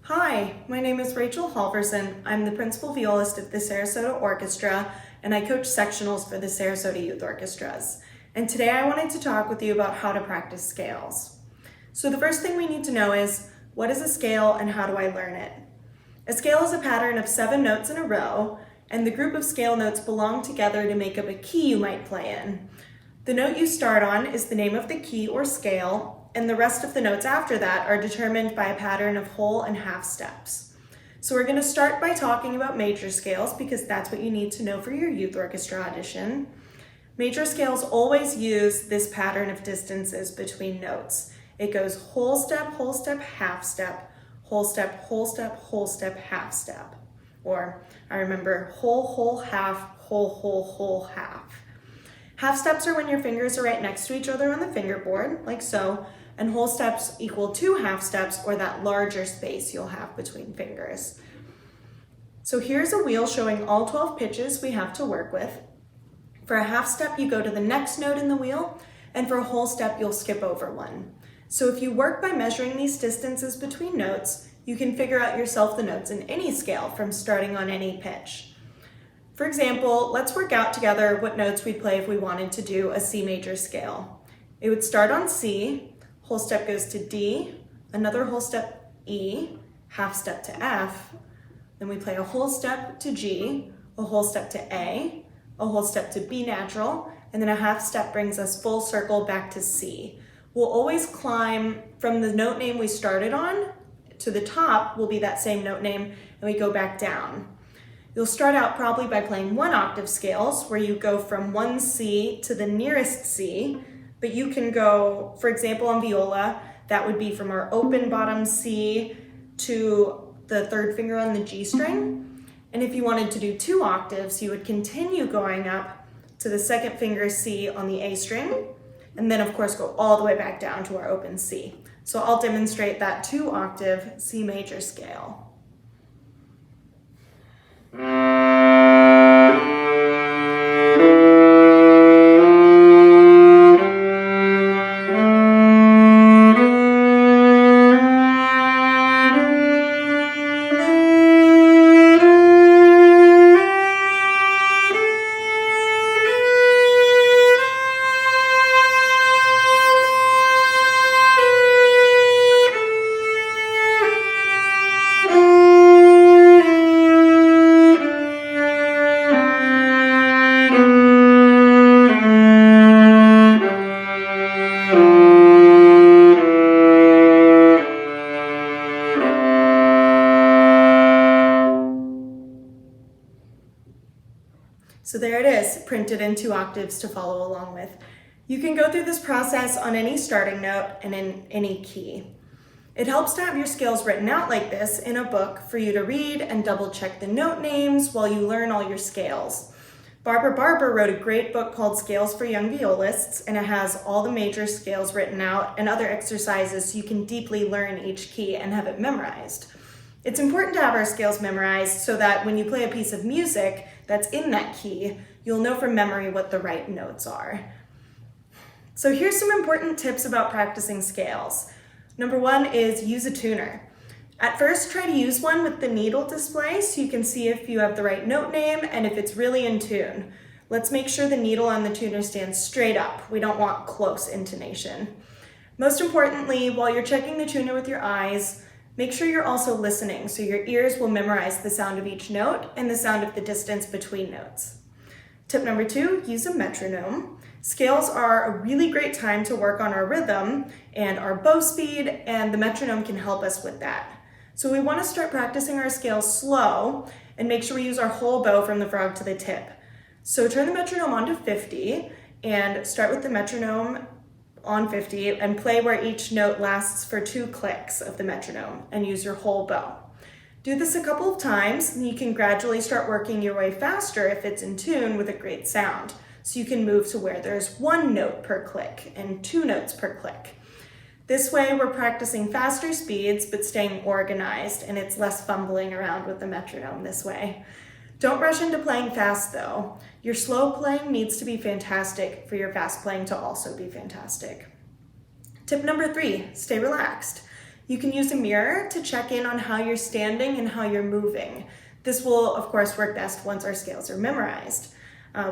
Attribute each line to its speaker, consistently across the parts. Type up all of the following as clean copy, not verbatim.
Speaker 1: Hi, my name is Rachel Halvorson. I'm the principal violist at the Sarasota Orchestra, and I coach sectionals for the Sarasota Youth Orchestras. And today I wanted to talk with you about how to practice scales. So the first thing we need to know is, what is a scale and how do I learn it? A scale is a pattern of 7 notes in a row, and the group of scale notes belong together to make up a key you might play in. The note you start on is the name of the key or scale, and the rest of the notes after that are determined by a pattern of whole and half steps. So we're going to start by talking about major scales because that's what you need to know for your youth orchestra audition. Major scales always use this pattern of distances between notes. It goes whole step, half step, whole step, whole step, whole step, half step. Or I remember whole, half, whole, half. Half steps are when your fingers are right next to each other on the fingerboard, like so, and whole steps equal to half steps, or that larger space you'll have between fingers. So here's a wheel showing all 12 pitches we have to work with. For a half step, you go to the next note in the wheel, and for a whole step, you'll skip over one. So if you work by measuring these distances between notes, you can figure out yourself the notes in any scale from starting on any pitch. For example, let's work out together what notes we'd play if we wanted to do a C major scale. It would start on C, whole step goes to D, another whole step E, half step to F, then we play a whole step to G, a whole step to A whole step to B natural, and then a half step brings us full circle back to C. We'll always climb from the note name we started on to the top will be that same note name, and we go back down. You'll start out probably by playing 1 octave scales where you go from one C to the nearest C, but you can go, for example, on viola, that would be from our open bottom C to the 3rd finger on the G string. And if you wanted to do 2 octaves, you would continue going up to the 2nd finger C on the A string, and then of course go all the way back down to our open C. So I'll demonstrate that 2 octave C major scale. So there it is, printed in 2 octaves to follow along with. You can go through this process on any starting note and in any key. It helps to have your scales written out like this in a book for you to read and double check the note names while you learn all your scales. Barbara Barber wrote a great book called Scales for Young Violists, and it has all the major scales written out and other exercises so you can deeply learn each key and have it memorized. It's important to have our scales memorized so that when you play a piece of music that's in that key, you'll know from memory what the right notes are. So here's some important tips about practicing scales. Number 1 is use a tuner. At first, try to use one with the needle display so you can see if you have the right note name and if it's really in tune. Let's make sure the needle on the tuner stands straight up. We don't want close intonation. Most importantly, while you're checking the tuner with your eyes, make sure you're also listening so your ears will memorize the sound of each note and the sound of the distance between notes. Tip number 2, use a metronome. Scales are a really great time to work on our rhythm and our bow speed, and the metronome can help us with that. So we want to start practicing our scales slow and make sure we use our whole bow from the frog to the tip. So turn the metronome on to 50 and start with the metronome on 50 and play where each note lasts for 2 clicks of the metronome and use your whole bow. Do this a couple of times and you can gradually start working your way faster if it's in tune with a great sound. So you can move to where there's 1 note per click and 2 notes per click. This way we're practicing faster speeds but staying organized, and it's less fumbling around with the metronome this way. Don't rush into playing fast though. Your slow playing needs to be fantastic for your fast playing to also be fantastic. Tip number 3, stay relaxed. You can use a mirror to check in on how you're standing and how you're moving. This will, of course, work best once our scales are memorized.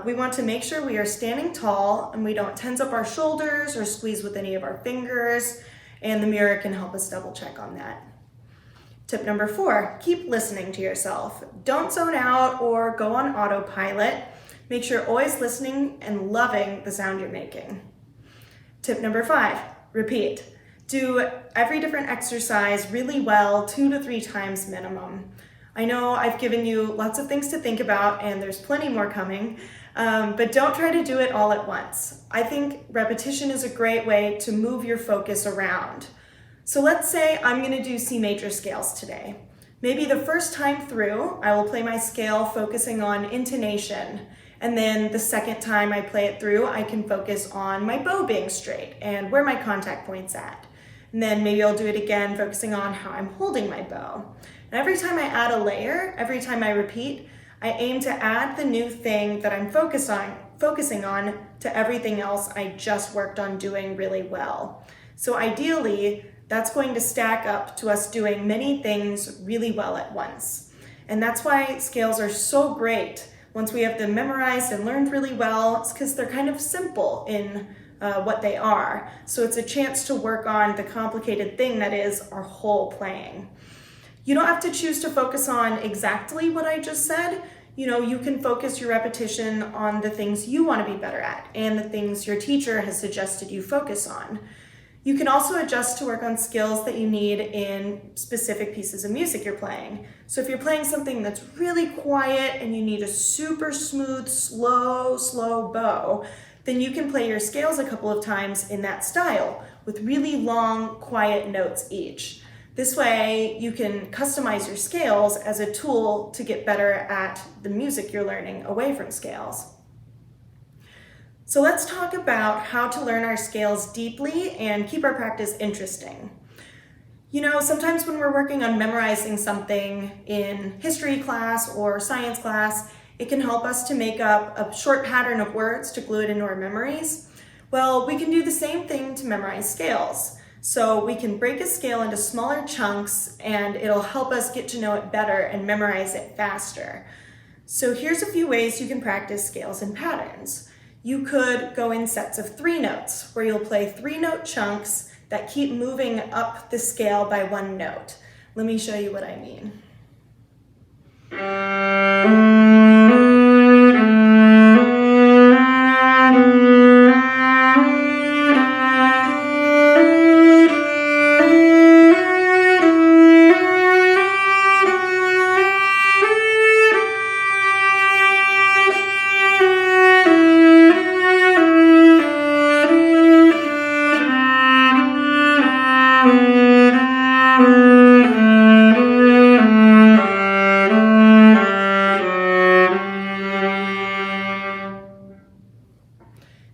Speaker 1: We want to make sure we are standing tall and we don't tense up our shoulders or squeeze with any of our fingers, and the mirror can help us double check on that. Tip number 4, keep listening to yourself. Don't zone out or go on autopilot. Make sure you're always listening and loving the sound you're making. Tip number 5, repeat. Do every different exercise really well 2 to 3 times minimum. I know I've given you lots of things to think about and there's plenty more coming, but don't try to do it all at once. I think repetition is a great way to move your focus around. So let's say I'm going to do C major scales today. Maybe the first time through, I will play my scale focusing on intonation, and then the second time I play it through, I can focus on my bow being straight and where my contact point's at. And then maybe I'll do it again, focusing on how I'm holding my bow. And every time I add a layer, every time I repeat, I aim to add the new thing that I'm focusing on to everything else I just worked on doing really well. So ideally, that's going to stack up to us doing many things really well at once. And that's why scales are so great. Once we have them memorized and learned really well, it's because they're kind of simple in what they are. So it's a chance to work on the complicated thing that is our whole playing. You don't have to choose to focus on exactly what I just said. You can focus your repetition on the things you want to be better at and the things your teacher has suggested you focus on. You can also adjust to work on skills that you need in specific pieces of music you're playing. So if you're playing something that's really quiet and you need a super smooth, slow bow, then you can play your scales a couple of times in that style with really long, quiet notes each. This way, you can customize your scales as a tool to get better at the music you're learning away from scales. So let's talk about how to learn our scales deeply and keep our practice interesting. Sometimes when we're working on memorizing something in history class or science class, it can help us to make up a short pattern of words to glue it into our memories. Well, we can do the same thing to memorize scales. So we can break a scale into smaller chunks and it'll help us get to know it better and memorize it faster. So here's a few ways you can practice scales and patterns. You could go in sets of 3 notes where you'll play 3-note chunks that keep moving up the scale by 1 note. Let me show you what I mean.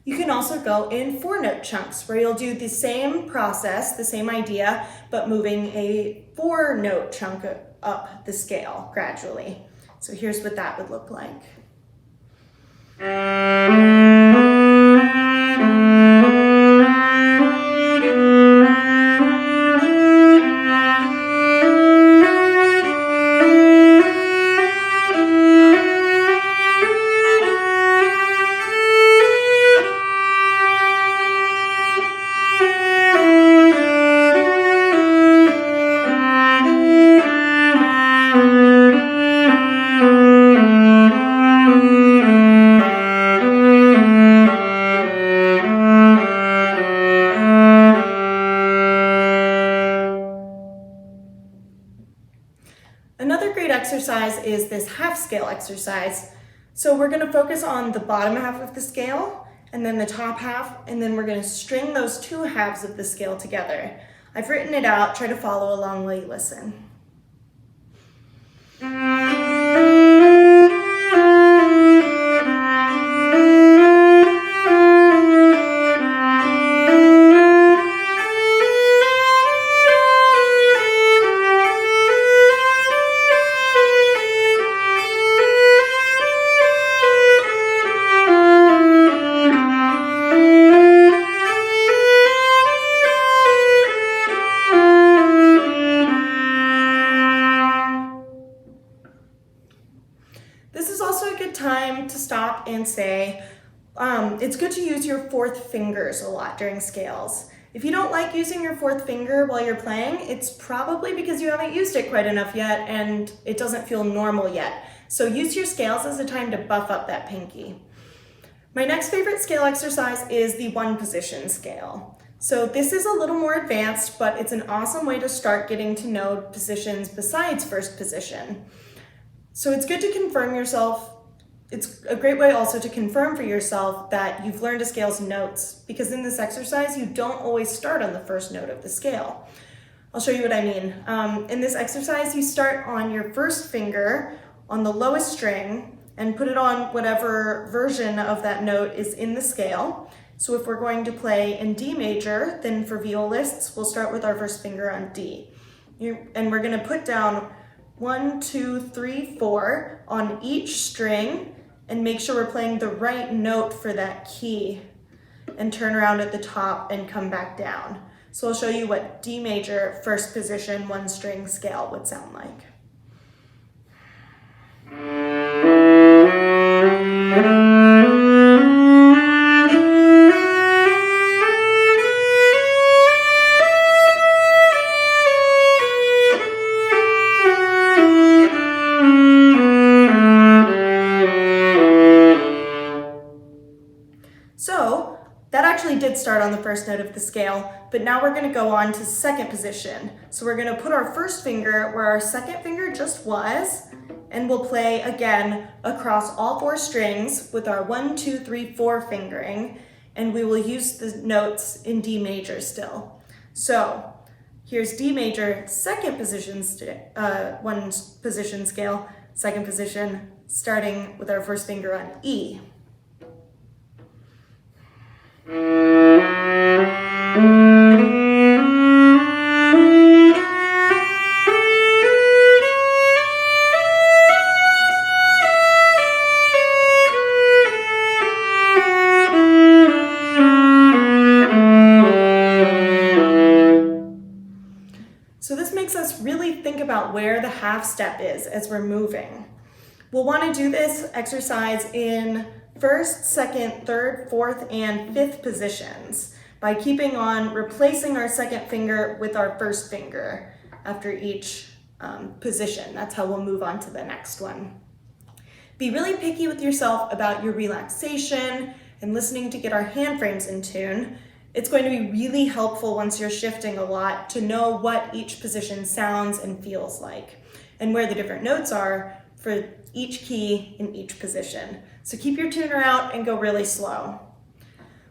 Speaker 1: You can also go in 4-note chunks where you'll do the same process, the same idea, but moving a 4-note chunk up the scale gradually. So here's what that would look like. Another great exercise is this half scale exercise. So we're going to focus on the bottom half of the scale and then the top half, and then we're going to string those 2 halves of the scale together. I've written it out, try to follow along while you listen. and say, it's good to use your fourth fingers a lot during scales. If you don't like using your fourth finger while you're playing, it's probably because you haven't used it quite enough yet and it doesn't feel normal yet. So use your scales as a time to buff up that pinky. My next favorite scale exercise is the one position scale. So this is a little more advanced, but it's an awesome way to start getting to know positions besides first position. So it's good to confirm yourself. It's a great way also to confirm for yourself that you've learned a scale's notes, because in this exercise, you don't always start on the first note of the scale. I'll show you what I mean. In this exercise, you start on your first finger on the lowest string and put it on whatever version of that note is in the scale. So if we're going to play in D major, then for violists, we'll start with our first finger on D. And we're gonna put down 1, 2, 3, 4 on each string and make sure we're playing the right note for that key and turn around at the top and come back down. So I'll show you what D major first position one string scale would sound like. So that actually did start on the first note of the scale, but now we're going to go on to second position. So we're going to put our first finger where our second finger just was, and we'll play again across all 4 strings with our 1, 2, 3, 4 fingering, and we will use the notes in D major still. So here's D major, second position, one position scale, second position, starting with our first finger on E. So this makes us really think about where the half step is as we're moving. We'll want to do this exercise in first, second, third, fourth, and fifth positions by keeping on replacing our second finger with our first finger after each position. That's how we'll move on to the next one. Be really picky with yourself about your relaxation and listening to get our hand frames in tune. It's going to be really helpful once you're shifting a lot to know what each position sounds and feels like and where the different notes are for each key in each position. So keep your tuner out and go really slow.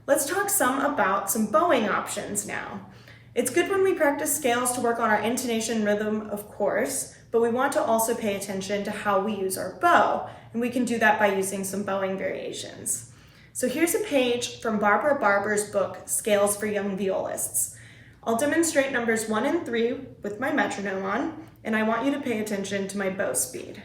Speaker 1: Let's talk some about some bowing options now. It's good when we practice scales to work on our intonation rhythm, of course, but we want to also pay attention to how we use our bow, and we can do that by using some bowing variations. So here's a page from Barbara Barber's book, Scales for Young Violists. I'll demonstrate numbers 1 and 3 with my metronome on, and I want you to pay attention to my bow speed.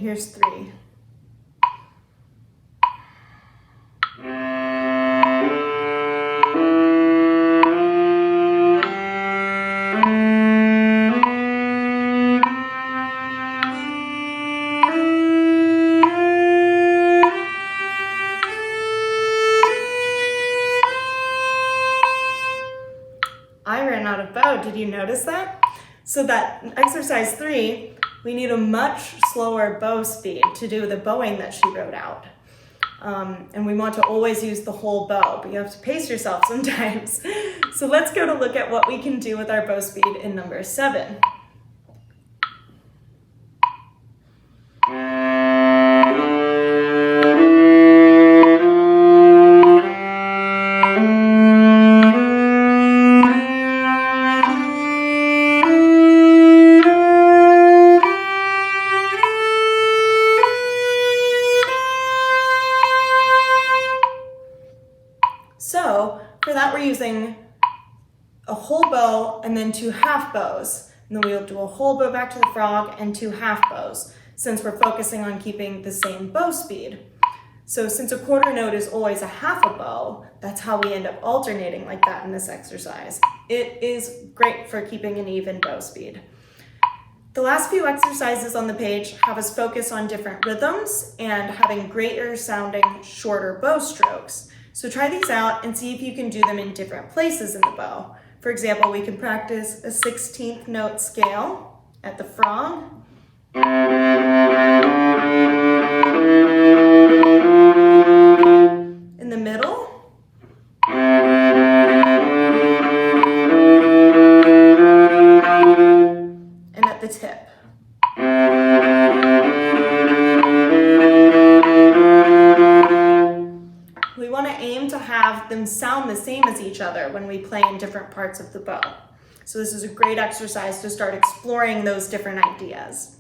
Speaker 1: Here's 3. I ran out of bow. Did you notice that? So that exercise 3, we need a much slower bow speed to do the bowing that she wrote out. And we want to always use the whole bow, but you have to pace yourself sometimes. So let's go to look at what we can do with our bow speed in number 7. So for that, we're using a whole bow and then 2 half bows. And then we'll do a whole bow back to the frog and 2 half bows, since we're focusing on keeping the same bow speed. So since a quarter note is always a half a bow, that's how we end up alternating like that in this exercise. It is great for keeping an even bow speed. The last few exercises on the page have us focus on different rhythms and having greater sounding, shorter bow strokes. So try these out and see if you can do them in different places in the bow. For example, we can practice a 16th note scale at the frog. In the middle. And at the tip. We want to aim to have them sound the same as each other when we play in different parts of the bow. So this is a great exercise to start exploring those different ideas.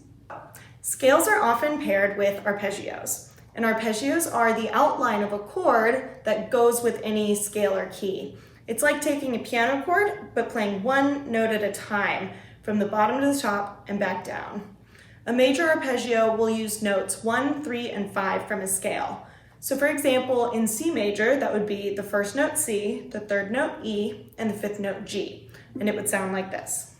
Speaker 1: Scales are often paired with arpeggios, and arpeggios are the outline of a chord that goes with any scale or key. It's like taking a piano chord, but playing one note at a time, from the bottom to the top and back down. A major arpeggio will use notes 1, 3, and 5 from a scale. So for example, in C major, that would be the first note C, the third note E, and the fifth note G. And it would sound like this.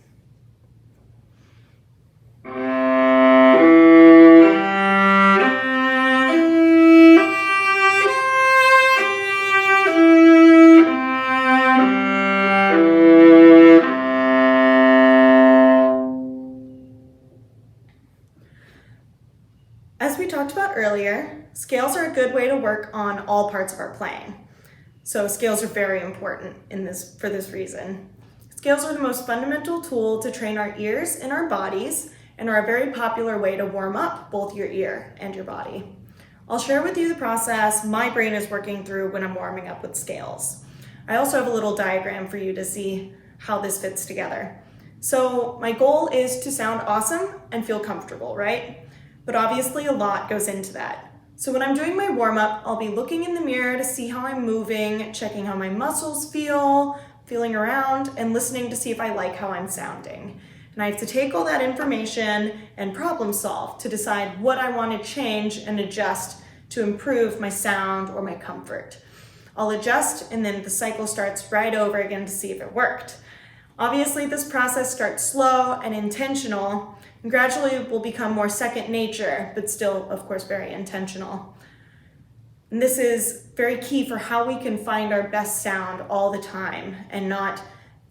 Speaker 1: As we talked about earlier, scales are a good way to work on all parts of our playing. So scales are very important for this reason. Scales are the most fundamental tool to train our ears and our bodies, and are a very popular way to warm up both your ear and your body. I'll share with you the process my brain is working through when I'm warming up with scales. I also have a little diagram for you to see how this fits together. So my goal is to sound awesome and feel comfortable, right? But obviously a lot goes into that. So when I'm doing my warm-up, I'll be looking in the mirror to see how I'm moving, checking how my muscles feel, feeling around, and listening to see if I like how I'm sounding. And I have to take all that information and problem solve to decide what I want to change and adjust to improve my sound or my comfort. I'll adjust, and then the cycle starts right over again to see if it worked. Obviously, this process starts slow and intentional, and gradually will become more second nature, but still, of course, very intentional. And this is very key for how we can find our best sound all the time and not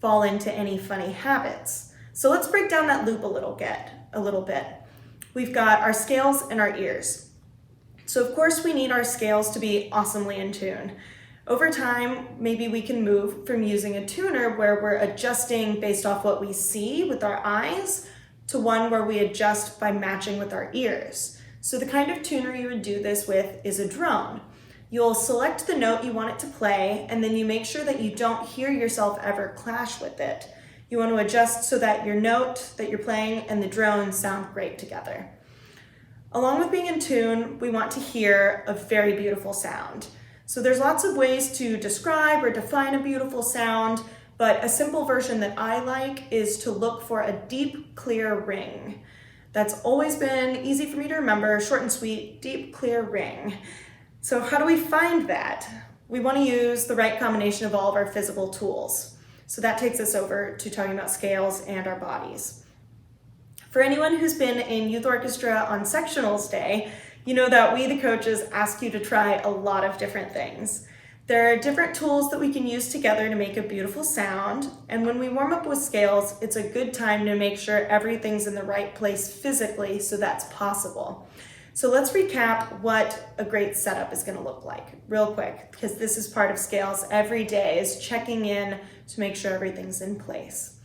Speaker 1: fall into any funny habits. So let's break down that loop a little bit. We've got our scales and our ears. So of course we need our scales to be awesomely in tune. Over time, maybe we can move from using a tuner where we're adjusting based off what we see with our eyes to one where we adjust by matching with our ears. So the kind of tuner you would do this with is a drone. You'll select the note you want it to play, and then you make sure that you don't hear yourself ever clash with it. You want to adjust so that your note that you're playing and the drone sound great together. Along with being in tune, we want to hear a very beautiful sound. So there's lots of ways to describe or define a beautiful sound, but a simple version that I like is to look for a deep, clear ring. That's always been easy for me to remember, short and sweet, deep, clear ring. So how do we find that? We want to use the right combination of all of our physical tools. So that takes us over to talking about scales and our bodies. For anyone who's been in youth orchestra on sectionals day, you know that we, the coaches, ask you to try a lot of different things. There are different tools that we can use together to make a beautiful sound, and when we warm up with scales, it's a good time to make sure everything's in the right place physically so that's possible. So let's recap what a great setup is going to look like real quick, because this is part of scales every day, is checking in to make sure everything's in place.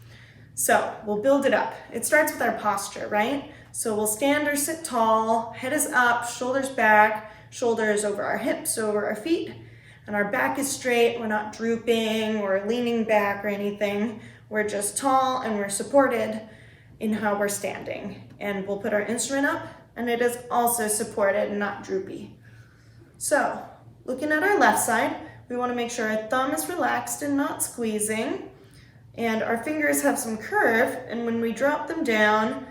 Speaker 1: So we'll build it up. It starts with our posture, right? So we'll stand or sit tall, head is up, shoulders back, shoulders over our hips, over our feet, and our back is straight. We're not drooping or leaning back or anything. We're just tall and we're supported in how we're standing. And we'll put our instrument up, and it is also supported and not droopy. So looking at our left side, we want to make sure our thumb is relaxed and not squeezing. And our fingers have some curve, and when we drop them down,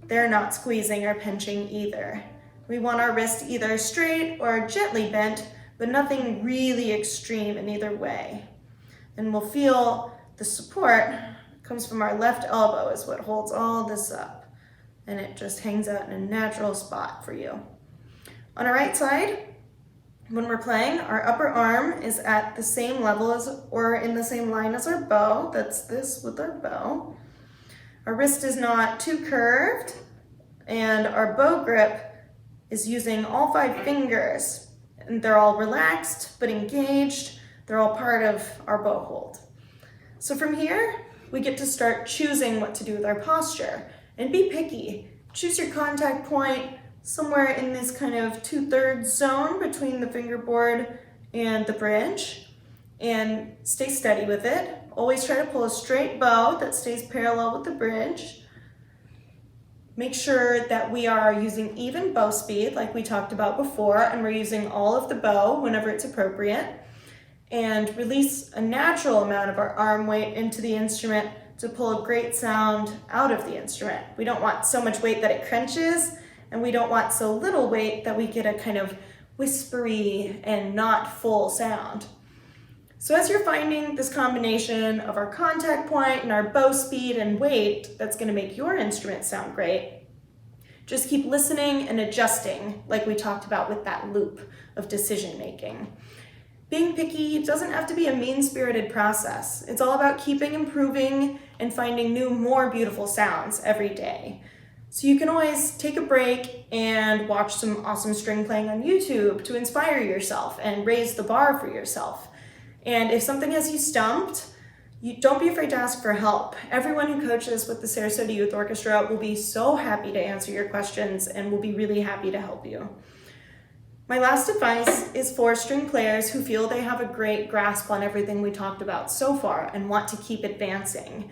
Speaker 1: they're not squeezing or pinching either. We want our wrist either straight or gently bent, but nothing really extreme in either way. And we'll feel the support comes from our left elbow is what holds all this up. And it just hangs out in a natural spot for you. On our right side, when we're playing, our upper arm is at the same level as, or in the same line as our bow. That's this with our bow. Our wrist is not too curved, and our bow grip is using all 5 fingers. And they're all relaxed but engaged. They're all part of our bow hold. So from here, we get to start choosing what to do with our posture. And be picky. Choose your contact point somewhere in this kind of 2/3 zone between the fingerboard and the bridge, and stay steady with it. Always try to pull a straight bow that stays parallel with the bridge. Make sure that we are using even bow speed like we talked about before, and we're using all of the bow whenever it's appropriate, and release a natural amount of our arm weight into the instrument to pull a great sound out of the instrument. We don't want so much weight that it crunches, and we don't want so little weight that we get a kind of whispery and not full sound. So as you're finding this combination of our contact point and our bow speed and weight that's gonna make your instrument sound great, just keep listening and adjusting like we talked about with that loop of decision making. Being picky doesn't have to be a mean-spirited process. It's all about keeping improving and finding new, more beautiful sounds every day. So you can always take a break and watch some awesome string playing on YouTube to inspire yourself and raise the bar for yourself. And if something has you stumped, don't be afraid to ask for help. Everyone who coaches with the Sarasota Youth Orchestra will be so happy to answer your questions and will be really happy to help you. My last advice is for string players who feel they have a great grasp on everything we talked about so far and want to keep advancing.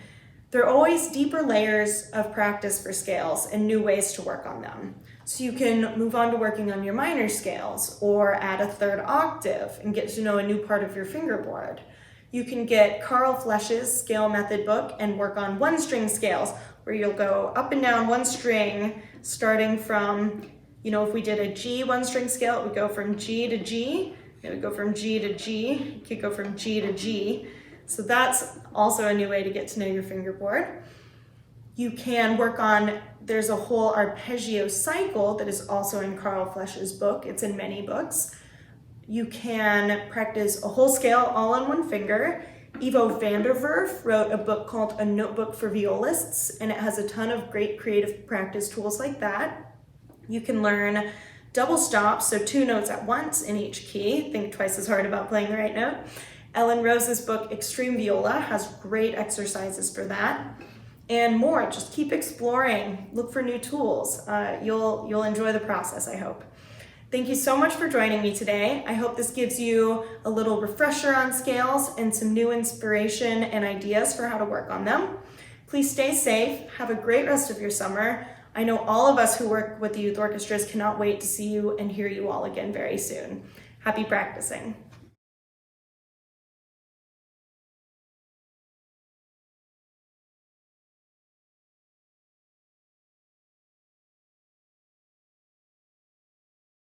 Speaker 1: There are always deeper layers of practice for scales and new ways to work on them. So you can move on to working on your minor scales or add a 3rd octave and get to know a new part of your fingerboard. You can get Carl Flesch's scale method book and work on 1-string scales where you'll go up and down 1 string starting from, if we did a G 1-string scale, it would go from G to G, it would go from G to G, it could go from G to G. So that's also a new way to get to know your fingerboard. You can work on, there's a whole arpeggio cycle that is also in Carl Flesch's book. It's in many books. You can practice a whole scale all on 1 finger. Ivo van der Werf wrote a book called A Notebook for Violists, and it has a ton of great creative practice tools like that. You can learn double stops, so 2 notes at once in each key. Think twice as hard about playing the right note. Ellen Rose's book, Extreme Viola, has great exercises for that. And more, just keep exploring, look for new tools. You'll enjoy the process, I hope. Thank you so much for joining me today. I hope this gives you a little refresher on scales and some new inspiration and ideas for how to work on them. Please stay safe, have a great rest of your summer. I know all of us who work with the youth orchestras cannot wait to see you and hear you all again very soon. Happy practicing.